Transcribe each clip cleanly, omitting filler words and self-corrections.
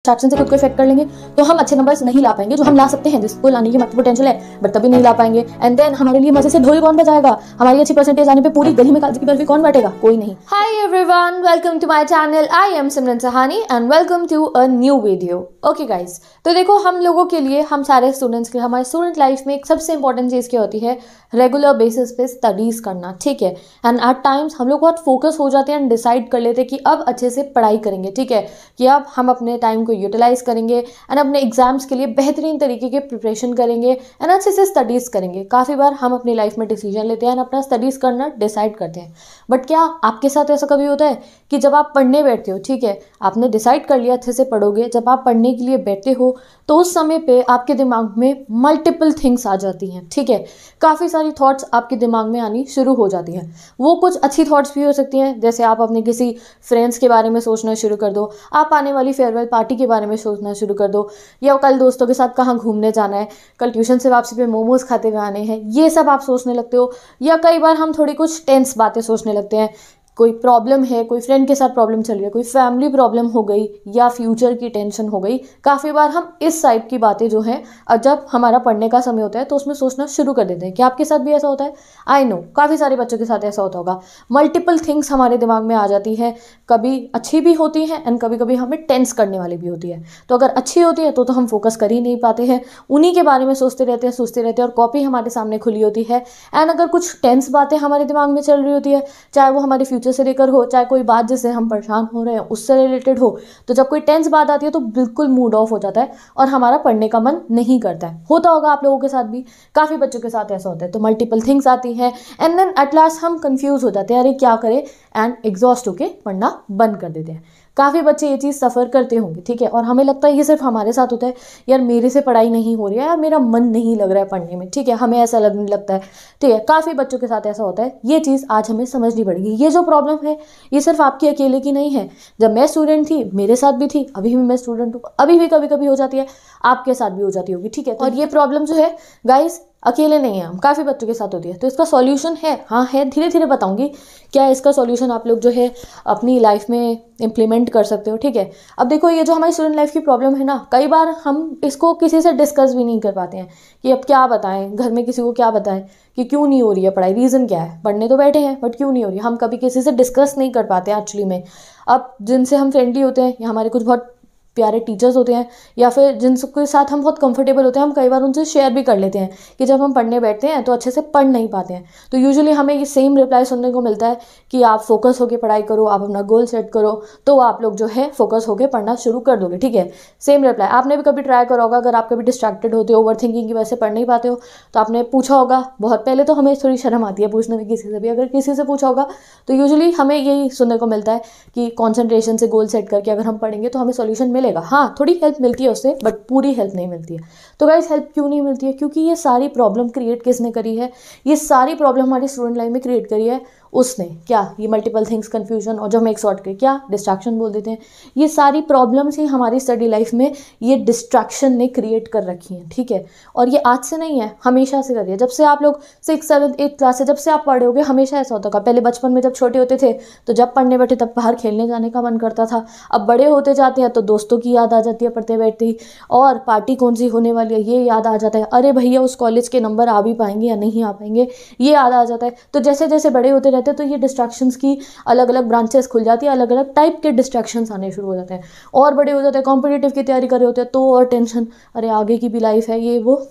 Distraction से खुद को इफेक्ट कर लेंगे तो हम अच्छे नंबर्स नहीं ला पाएंगे, जो हम ला सकते हैं, जिसको लाने की हमारी पोटेंशियल है, बट तभी नहीं ला पाएंगे। एंड देन हमारे लिए मजे से ढोल कौन बजाएगा, हमारी अच्छी परसेंटेज आने पे पूरी गली में काजू की बर्फी कौन बांटेगा, कोई नहीं। Hi everyone, welcome to my channel. I am Simran Sahani and welcome to a new video. Okay guys, तो देखो हम लोगों के लिए, हम सारे स्टूडेंट्स के, हमारे स्टूडेंट लाइफ में एक सबसे इंपॉर्टेंट चीज़ क्या होती है, रेगुलर बेसिस पे स्टडीज़ करना, ठीक है। एंड एट टाइम्स हम लोग बहुत फोकस हो जाते हैं एंड डिसाइड कर लेते हैं कि अब अच्छे से पढ़ाई करेंगे, ठीक है, कि अब हम अपने टाइम को यूटिलाइज करेंगे एंड अपने एग्जाम्स के लिए बेहतरीन तरीके के प्रिपरेशन करेंगे एंड अच्छे से स्टडीज़ करेंगे। काफ़ी बार हम अपनी लाइफ में डिसीजन लेते हैं एंड अपना स्टडीज़ करना डिसाइड करते हैं, बट क्या आपके साथ ऐसा कभी होता है कि जब आप पढ़ने बैठते हो, ठीक है, आपने डिसाइड कर लिया अच्छे से पढ़ोगे, जब आप पढ़ने के लिए बैठते हो तो उस समय पे आपके दिमाग में मल्टीपल थिंग्स आ जाती हैं, ठीक है, काफ़ी सारी थॉट्स आपके दिमाग में आनी शुरू हो जाती हैं। वो कुछ अच्छी थॉट्स भी हो सकती हैं, जैसे आप अपने किसी फ्रेंड्स के बारे में सोचना शुरू कर दो, आप आने वाली फेयरवेल पार्टी के बारे में सोचना शुरू कर दो, या कल दोस्तों के साथ कहाँ घूमने जाना है, कल ट्यूशन से वापसी पे मोमोज खाते हुए आने हैं, ये सब आप सोचने लगते हो। या कई बार हम थोड़ी कुछ टेंस बातें सोचने लगते हैं, कोई प्रॉब्लम है, कोई फ्रेंड के साथ प्रॉब्लम चल रही है, कोई फैमिली प्रॉब्लम हो गई या फ्यूचर की टेंशन हो गई। काफ़ी बार हम इस टाइप की बातें जो हैं, और जब हमारा पढ़ने का समय होता है तो उसमें सोचना शुरू कर देते हैं। क्या आपके साथ भी ऐसा होता है? आई नो काफ़ी सारे बच्चों के साथ ऐसा होता होगा। मल्टीपल थिंग्स हमारे दिमाग में आ जाती है, कभी अच्छी भी होती हैं एंड कभी कभी हमें टेंस करने वाली भी होती है। तो अगर अच्छी होती है तो हम फोकस कर ही नहीं पाते हैं, उन्हीं के बारे में सोचते रहते हैं और कॉपी हमारे सामने खुली होती है। एंड अगर कुछ टेंस बातें हमारे दिमाग में चल रही होती है, चाहे वो हमारे फ्यूचर से लेकर हो, चाहे कोई बात जिससे हम परेशान हो रहे हैं उससे रिलेटेड हो, तो जब कोई टेंस बात आती है तो बिल्कुल मूड ऑफ हो जाता है और हमारा पढ़ने का मन नहीं करता है। होता होगा आप लोगों के साथ भी, काफ़ी बच्चों के साथ ऐसा होता है। तो मल्टीपल थिंग्स आती हैं एंड देन एट लास्ट हम कंफ्यूज हो जाते हैं, अरे क्या करें, एंड एग्जॉस्ट होके पढ़ना बंद कर देते हैं। काफ़ी बच्चे ये चीज़ सफ़र करते होंगे, ठीक है, और हमें लगता है ये सिर्फ हमारे साथ होता है, यार मेरे से पढ़ाई नहीं हो रही है, यार मेरा मन नहीं लग रहा है पढ़ने में, ठीक है, हमें ऐसा लगने लगता है, ठीक है। काफ़ी बच्चों के साथ ऐसा होता है। ये चीज़ आज हमें समझनी पड़ेगी। ये जो प्रॉब्लम है ये सिर्फ आपकी अकेले की नहीं है। जब मैं स्टूडेंट थी मेरे साथ भी थी, अभी भी मैं स्टूडेंट हूँ, अभी भी कभी कभी हो जाती है, आपके साथ भी हो जाती होगी, ठीक है। और ये प्रॉब्लम जो है गाइस अकेले नहीं है, हम काफ़ी बच्चों के साथ होती है। तो इसका सॉल्यूशन है, हाँ है, धीरे धीरे बताऊंगी क्या इसका सॉल्यूशन आप लोग जो है अपनी लाइफ में इम्प्लीमेंट कर सकते हो, ठीक है। अब देखो ये जो हमारी स्टूडेंट लाइफ की प्रॉब्लम है ना, कई बार हम इसको किसी से डिस्कस भी नहीं कर पाते हैं कि अब क्या बताएं, घर में किसी को क्या बताएं कि क्यों नहीं हो रही है पढ़ाई, रीज़न क्या है, पढ़ने तो बैठे हैं बट क्यों नहीं हो रही है, हम कभी किसी से डिस्कस नहीं कर पाते एक्चुअली में। अब जिनसे हम फ्रेंडली होते हैं या हमारे कुछ बहुत प्यारे टीचर्स होते हैं या फिर जिनके साथ हम बहुत कंफर्टेबल होते हैं, हम कई बार उनसे शेयर भी कर लेते हैं कि जब हम पढ़ने बैठते हैं तो अच्छे से पढ़ नहीं पाते हैं। तो यूजुअली हमें ये सेम रिप्लाई सुनने को मिलता है कि आप फोकस होकर पढ़ाई करो, आप अपना गोल सेट करो, तो आप लोग जो है फोकस होकर पढ़ना शुरू कर दोगे, ठीक है। सेम रिप्लाई आपने भी कभी ट्राई करा होगा। अगर आप कभी डिस्ट्रैक्टेड होते हो, ओवर थिंकिंग की वजह से पढ़ नहीं पाते हो, तो आपने पूछा होगा, बहुत पहले तो हमें थोड़ी शर्म आती है पूछने में किसी से भी, अगर किसी से पूछा होगा तो यूजुअली हमें यही सुनने को मिलता है कि कॉन्सेंट्रेशन से गोल सेट करके अगर हम पढ़ेंगे तो हमें सोल्यूशन मिलेगा। हाँ, थोड़ी हेल्प मिलती है उससे, बट पूरी हेल्प नहीं मिलती है। तो गाइस हेल्प क्यों नहीं मिलती है? क्योंकि ये सारी प्रॉब्लम क्रिएट किसने करी है? ये सारी प्रॉब्लम हमारी स्टूडेंट लाइफ में क्रिएट करी है उसने। क्या? ये मल्टीपल थिंग्स, कन्फ्यूजन, और जो हम एक शॉर्ट के क्या डिस्ट्रैक्शन बोल देते हैं, ये सारी प्रॉब्लम्स ही हमारी स्टडी लाइफ में ये डिस्ट्रैक्शन ने क्रिएट कर रखी हैं, ठीक है। और ये आज से नहीं है, हमेशा से करी है। जब से आप लोग 6, 7, 8 क्लास से जब से आप पढ़े होगे, हमेशा ऐसा होता था। पहले बचपन में जब छोटे होते थे तो जब पढ़ने बैठे तब बाहर खेलने जाने का मन करता था। अब बड़े होते जाते हैं तो दोस्तों की याद आ जाती है पढ़ते बैठते ही, और पार्टी कौन सी होने वाली है ये याद आ जाता है। अरे भैया उस कॉलेज के नंबर आ भी पाएंगे या नहीं आ पाएंगे ये याद आ जाता है। तो जैसे जैसे बड़े होते रहते हैं तो ये डिस्ट्रैक्शंस की अलग अलग ब्रांचेस खुल जाती है, अलग अलग टाइप के डिस्ट्रैक्शंस आने शुरू हो जाते हैं। और बड़े हो जाते हैं, कॉम्पिटिटिव की तैयारी कर रहे होते हैं तो और टेंशन, अरे आगे की भी लाइफ है, ये वो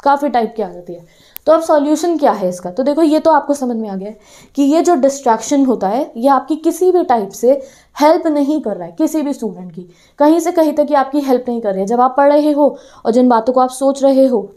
काफ़ी टाइप की आ जाती है। तो अब सॉल्यूशन क्या है इसका? तो देखो ये तो आपको समझ में आ गया है कि ये जो डिस्ट्रैक्शन होता है ये आपकी किसी भी टाइप से हेल्प नहीं कर रहा है, किसी भी स्टूडेंट की कहीं से कहीं तक ये आपकी हेल्प नहीं कर रही है। जब आप पढ़ रहे हो और जिन बातों को आप सोच रहे हो,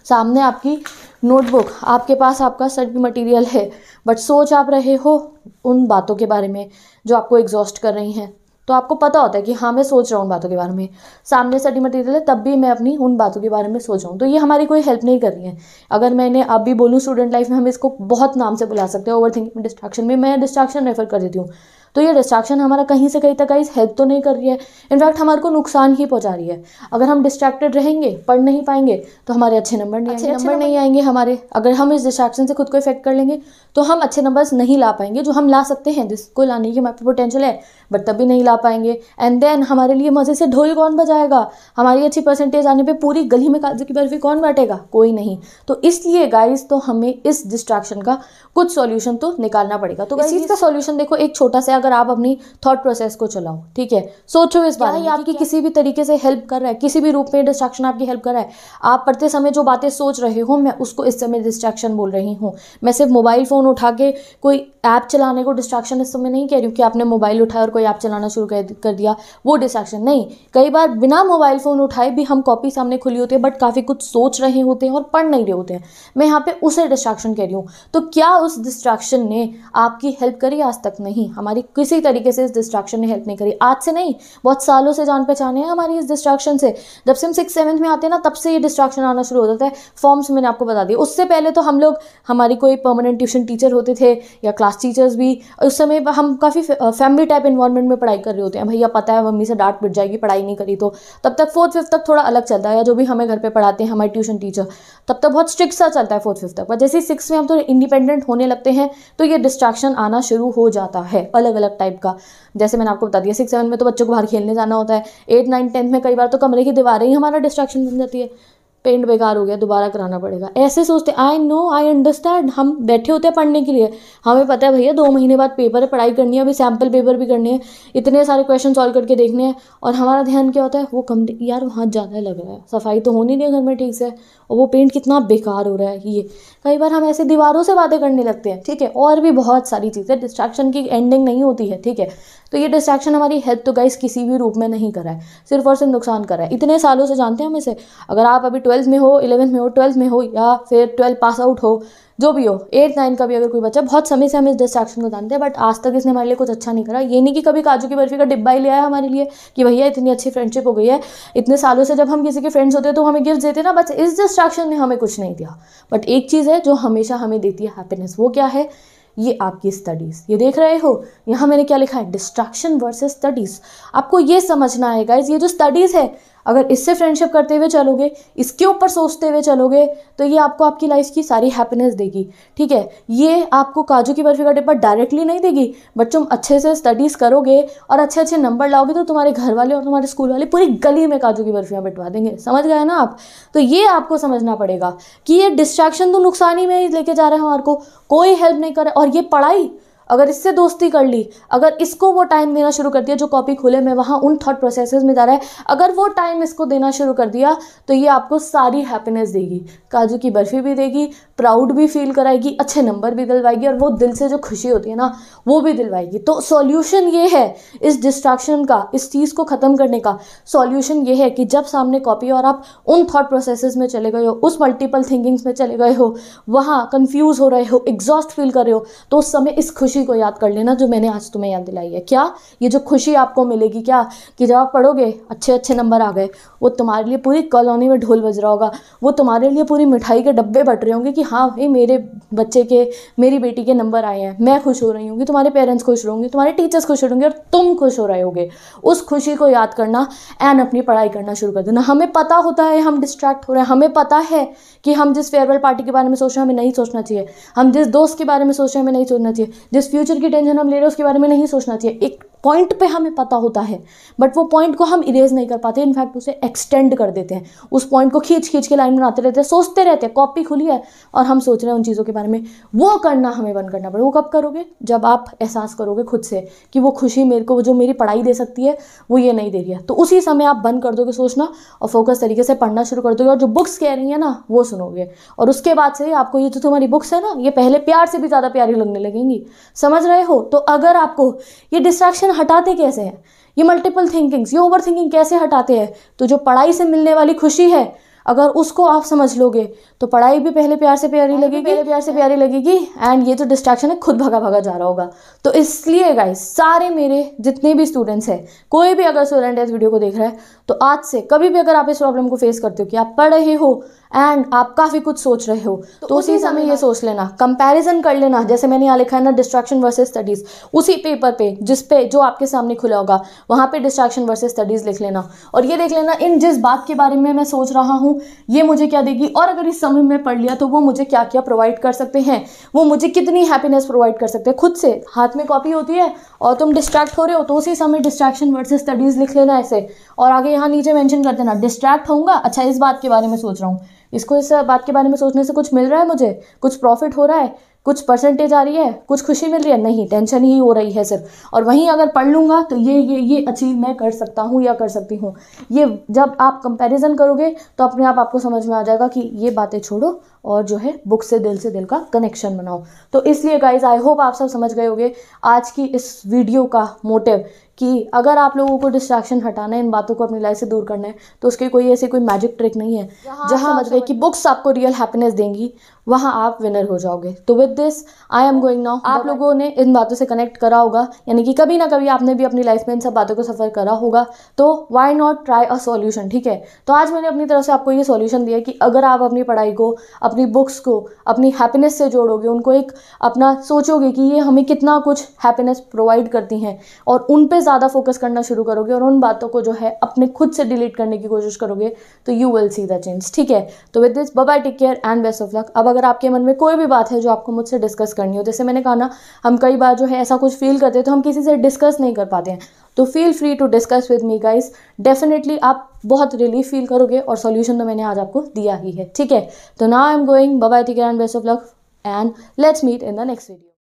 सामने आपकी नोटबुक, आपके पास आपका स्टडी मटेरियल है, बट सोच आप रहे हो उन बातों के बारे में जो आपको एग्जॉस्ट कर रही हैं। तो आपको पता होता है कि हाँ मैं सोच रहा हूँ उन बातों के बारे में, सामने स्टडी मटेरियल है तब भी मैं अपनी उन बातों के बारे में सोच रहा हूँ, तो ये हमारी कोई हेल्प नहीं कर रही है। अगर मैंने अब भी बोलूँ स्टूडेंट लाइफ में हम इसको बहुत नाम से बुला सकते हैं, ओवर थिंकिंग, डिस्ट्रैक्शन में मैं डिस्ट्रैक्शन रेफर कर देती हूँ। तो ये डिस्ट्रैक्शन हमारा कहीं से कहीं तक गाइस हेल्प तो नहीं कर रही है, इनफैक्ट हमारे को नुकसान ही पहुंचा रही है। अगर हम डिस्ट्रैक्टेड रहेंगे, पढ़ नहीं पाएंगे, तो हमारे अच्छे नंबर नहीं आएंगे हमारे। अगर हम इस डिस्ट्रैक्शन से खुद को इफेक्ट कर लेंगे तो हम अच्छे नंबर्स नहीं ला पाएंगे, जो हम ला सकते हैं, जिसको लाने की हमारे पोटेंशियल है, बट तभी नहीं ला पाएंगे। एंड देन हमारे लिए मज़े से ढोल कौन बजाएगा, हमारी अच्छी परसेंटेज आने पे पूरी गली में काजू की बर्फी कौन बांटेगा, कोई नहीं। तो इसलिए गाइस तो हमें इस डिस्ट्रैक्शन का कुछ सॉल्यूशन तो निकालना पड़ेगा। तो इस चीज़ का सॉल्यूशन देखो एक छोटा सा, अगर आप अपनी थॉट प्रोसेस को चलाओ, ठीक है, सोचो इस बारे में आपकी किसी भी तरीके से हेल्प कर रहा है, किसी भी रूप में डिस्ट्रैक्शन आपकी हेल्प कर रहा है। आप पढ़ते समय जो बातें सोच रहे हो, मैं उसको इस समय डिस्ट्रैक्शन बोल रही हूँ। मैं सिर्फ मोबाइल फ़ोन उठा के कोई ऐप चलाने को डिस्ट्रैक्शन इस समय नहीं कह रही हूँ कि आपने मोबाइल उठाया और कोई ऐप चलाना शुरू कर दिया, वो डिस्ट्रैक्शन नहीं। कई बार बिना मोबाइल फ़ोन उठाए भी हम कॉपी सामने खुली होती है, बट काफ़ी कुछ सोच रहे होते हैं और पढ़ नहीं रहे होते हैं, मैं यहाँ पे उसे डिस्ट्रैक्शन कह रही हूँ। तो क्या उस डिस्ट्रैक्शन ने आपकी हेल्प करी? आज तक नहीं, हमारी किसी तरीके से इस डिस्ट्रैक्शन ने हेल्प नहीं करी। आज से नहीं, बहुत सालों से जान पहचान है हमारी इस डिस्ट्रैक्शन से। जब से हम 6th-7th में आते हैं ना, तब से ये डिस्ट्रैक्शन आना शुरू हो जाता है। फॉर्म्स मैंने आपको बता दिया, उससे पहले तो हम लोग, हमारी कोई परमानेंट ट्यूशन टीचर होते थे या क्लास टीचर्स भी, उस समय हम काफ़ी फैमिली टाइप इन्वायरमेंट में पढ़ाई कर रहे होते हैं। भैया पता है मम्मी से डांट पिट जाएगी पढ़ाई नहीं करी तो, तब तक 4th-5th तक थोड़ा अलग चलता है, या जो भी हमें घर पे पढ़ाते हैं हमारे ट्यूशन टीचर, तब तक बहुत स्ट्रिक्ट सा चलता है 4th-5th तक। पर जैसे 6th में हम थोड़े इंडिपेंडेंट होने लगते हैं तो ये डिस्ट्रैक्शन आना शुरू हो जाता है अलग अलग टाइप का। जैसे मैंने आपको बता दिया 6-7 में तो बच्चों को बाहर खेलने जाना होता है, 8-9-10th में कई बार तो कमरे की दीवारें ही हमारा डिस्ट्रैक्शन बन जाती है, पेंट बेकार हो गया दोबारा कराना पड़ेगा, ऐसे सोचते। आई नो, आई अंडरस्टैंड, हम बैठे होते हैं पढ़ने के लिए, हमें पता है भैया 2 महीने बाद पेपर है, पढ़ाई करनी है, अभी सैम्पल पेपर भी करने हैं, इतने सारे क्वेश्चन सॉल्व करके देखने हैं, और हमारा ध्यान क्या होता है, वो कम यार वहाँ ज़्यादा लग रहा है, सफाई तो होनी नहीं है घर में ठीक से, और वो पेंट कितना बेकार हो रहा है। ये कई बार हम ऐसे दीवारों से बातें करने लगते हैं, ठीक है, और भी बहुत सारी चीज़ें, डिस्ट्रैक्शन की एंडिंग नहीं होती है, ठीक है। तो ये डिस्ट्रैक्शन हमारी हेल्प तो गाइस किसी भी रूप में नहीं करा है, सिर्फ और सिर्फ नुकसान करा है। इतने सालों से जानते हैं हम इसे। अगर आप अभी 12th में हो, 11th में हो, 12th में हो, या फिर 12 पास आउट हो, जो भी हो, 8-9 का भी अगर कोई बच्चा, बहुत समय से हम इस डिस्ट्रैक्शन को जानते हैं, बट आज तक इसने हमारे लिए कुछ अच्छा नहीं करा। ये नहीं कि कभी काजू की बर्फी का डिब्बा ही ले आया हमारे लिए कि भैया इतनी अच्छी फ्रेंडशिप हो गई है, इतने सालों से जब हम किसी के फ्रेंड्स होते हैं तो हमें गिफ्ट देते ना, बस इस डिस्ट्रैक्शन ने हमें कुछ नहीं दिया। बट एक चीज़ है जो हमेशा हमें देती है हैप्पीनेस, वो क्या है? ये आपकी स्टडीज़। ये देख रहे हो यहाँ मैंने क्या लिखा है, डिस्ट्रैक्शन वर्सेस स्टडीज़। आपको ये समझना है गाइस, ये जो स्टडीज़ है, अगर इससे फ्रेंडशिप करते हुए चलोगे, इसके ऊपर सोचते हुए चलोगे, तो ये आपको आपकी लाइफ की सारी हैप्पीनेस देगी, ठीक है। ये आपको काजू की बर्फी का डिब्बा डायरेक्टली नहीं देगी, बट तुम अच्छे से स्टडीज़ करोगे और अच्छे अच्छे नंबर लाओगे तो तुम्हारे घर वाले और तुम्हारे स्कूल वाले पूरी गली में काजू की बर्फियाँ बिठवा देंगे। समझ गए ना आप? तो ये आपको समझना पड़ेगा कि ये डिस्ट्रैक्शन तो नुकसान ही में ही लेके जा रहे हैं हमारे को, कोई हेल्प नहीं कर रहा। और ये पढ़ाई, अगर इससे दोस्ती कर ली, अगर इसको वो टाइम देना शुरू कर दिया जो कॉपी खुले में वहाँ उन थॉट प्रोसेसेस में जा रहा है, अगर वो टाइम इसको देना शुरू कर दिया, तो ये आपको सारी हैप्पीनेस देगी, काजू की बर्फी भी देगी, प्राउड भी फील कराएगी, अच्छे नंबर भी दिलवाएगी, और वो दिल से जो खुशी होती है ना, वो भी दिलवाएगी। तो सॉल्यूशन ये है इस डिस्ट्रैक्शन का, इस चीज़ को ख़त्म करने का सॉल्यूशन ये है कि जब सामने कॉपी और आप उन थॉट प्रोसेसेस में चले गए हो, उस मल्टीपल थिंकिंग्स में चले गए हो, वहाँ कन्फ्यूज़ हो रहे हो, एग्जॉस्ट फील कर रहे हो, तो उस समय इस खुशी को याद कर लेना जो मैंने आज तुम्हें याद दिलाई है। क्या? ये जो खुशी आपको मिलेगी, क्या कि जब आप पढ़ोगे, अच्छे अच्छे नंबर आ गए, वो तुम्हारे लिए पूरी कॉलोनी में ढोल बज रहा होगा, वो तुम्हारे लिए पूरी मिठाई के डब्बे बट रहे होंगे कि हाँ भाई मेरे बच्चे के, मेरी बेटी के नंबर आए हैं, मैं खुश हो रही हूँ, तुम्हारे पेरेंट्स खुश होंगे, तुम्हारे टीचर्स खुश होंगे, और तुम खुश हो रहे होगे। उस खुशी को याद करना एंड अपनी पढ़ाई करना शुरू कर देना। हमें पता होता है हम डिस्ट्रैक्ट हो रहे हैं, हमें पता है कि हम जिस फेयरवेल पार्टी के बारे में सोच रहे हैं हमें नहीं सोचना चाहिए, हम जिस दोस्त के बारे में सोच रहे हैं हमें नहीं सोचना चाहिए, जिस फ्यूचर की टेंशन हम ले रहे हैं उसके बारे में नहीं सोचना चाहिए। एक पॉइंट पे हमें पता होता है, बट वो पॉइंट को हम इरेज नहीं कर पाते, इनफैक्ट उसे एक्सटेंड कर देते हैं, उस पॉइंट को खींच खींच के लाइन बनाते रहते हैं, सोचते रहते हैं, कॉपी खुली है और हम सोच रहे हैं उन चीज़ों के बारे में। वो करना हमें बंद करना पड़ेगा। वो कब करोगे? जब आप एहसास करोगे खुद से कि वो खुशी मेरे को, जो मेरी पढ़ाई दे सकती है, वो ये नहीं दे रही है, तो उसी समय आप बंद कर दोगे सोचना और फोकस तरीके से पढ़ना शुरू कर दोगे, और जो बुक्स कह रही है ना वो सुनोगे, और उसके बाद से आपको ये जो तुम्हारी बुक्स है ना, ये पहले प्यार से भी ज़्यादा प्यारी लगने लगेंगी। समझ रहे हो? तो अगर आपको ये डिस्ट्रैक्शन हटाते कैसे हैं, ये मल्टीपल थिंकिंग्स, ये ओवर थिंकिंग कैसे हटाते हैं, तो जो पढ़ाई से मिलने वाली खुशी है, अगर उसको आप समझ लोगे तो पढ़ाई भी पहले प्यार से प्यारी लगेगी एंड ये जो डिस्ट्रैक्शन है खुद भगा भगा जा रहा होगा। तो इसलिए गाइस सारे मेरे जितने भी स्टूडेंट्स हैं, कोई भी अगर स्टूडेंट इस वीडियो को देख रहा है तो आज से कभी भी अगर आप इस प्रॉब्लम को फेस करते हो कि आप पढ़ रहे हो एंड आप काफ़ी कुछ सोच रहे हो, तो उसी समय ये सोच लेना, कंपैरिजन कर लेना, जैसे मैंने यहाँ लिखा है ना डिस्ट्रैक्शन वर्सेस स्टडीज़, उसी पेपर पे जिस पे जो आपके सामने खुला होगा वहाँ पे डिस्ट्रैक्शन वर्सेस स्टडीज़ लिख लेना और ये देख लेना इन जिस बात के बारे में मैं सोच रहा हूँ ये मुझे क्या देगी, और अगर इस समय में पढ़ लिया तो वो मुझे क्या क्या प्रोवाइड कर सकते हैं, वो मुझे कितनी हैप्पीनेस प्रोवाइड कर सकते हैं। खुद से हाथ में कॉपी होती है और तुम डिस्ट्रैक्ट हो रहे हो तो उसी समय डिस्ट्रैक्शन वर्सेस स्टडीज़ लिख लेना ऐसे, और आगे यहाँ नीचे मेंशन कर देना डिस्ट्रैक्ट होऊंगा, अच्छा इस बात के बारे में सोच रहा हूँ, इसको इस बात के बारे में सोचने से कुछ मिल रहा है, मुझे कुछ प्रॉफिट हो रहा है, कुछ परसेंटेज आ रही है, कुछ खुशी मिल रही है, नहीं टेंशन ही हो रही है सिर्फ। और वहीं अगर पढ़ लूँगा तो ये अचीव मैं कर सकता हूँ या कर सकती हूँ। ये जब आप कंपैरिजन करोगे तो अपने आप आपको समझ में आ जाएगा कि ये बातें छोड़ो और जो है बुक से दिल का कनेक्शन बनाओ। तो इसलिए गाइज आई होप आप सब समझ गए होंगे आज की इस वीडियो का मोटिव कि अगर आप लोगों को डिस्ट्रैक्शन हटाना है, इन बातों को अपनी लाइफ से दूर करना है, तो उसकी कोई ऐसी कोई मैजिक ट्रिक नहीं है। जहाँ समझ गए कि बुक्स आपको रियल हैप्पीनेस देंगी वहाँ आप विनर हो जाओगे। तो with this I am going now. आप लोगों ने इन बातों से कनेक्ट करा होगा, यानी कि कभी ना कभी आपने भी अपनी लाइफ में इन सब बातों को सफ़र करा होगा, तो why not try a solution. ठीक है, तो आज मैंने अपनी तरफ से आपको ये सॉल्यूशन दिया कि अगर आप अपनी पढ़ाई को, अपनी बुक्स को अपनी हैप्पीनेस से जोड़ोगे, उनको एक अपना सोचोगे कि ये हमें कितना कुछ हैप्पीनेस प्रोवाइड करती हैं और उन पे ज़्यादा फोकस करना शुरू करोगे और उन बातों को जो है अपने खुद से डिलीट करने की कोशिश करोगे तो you will see the change. ठीक है, तो with this bye bye, take care and best of luck. अब अगर आपके मन में कोई भी बात है जो आपको मुझसे डिस्कस करनी हो, जैसे मैंने कहा ना हम कई बार जो है ऐसा कुछ फील करते हैं तो हम किसी से डिस्कस नहीं कर पाते हैं, तो feel free to discuss with me guys. Definitely आप बहुत रिलीफ फील करोगे और सॉल्यूशन तो मैंने आज आपको दिया ही है। ठीक है, तो now I am going, bye bye, take care and best of luck and let's meet in the next video.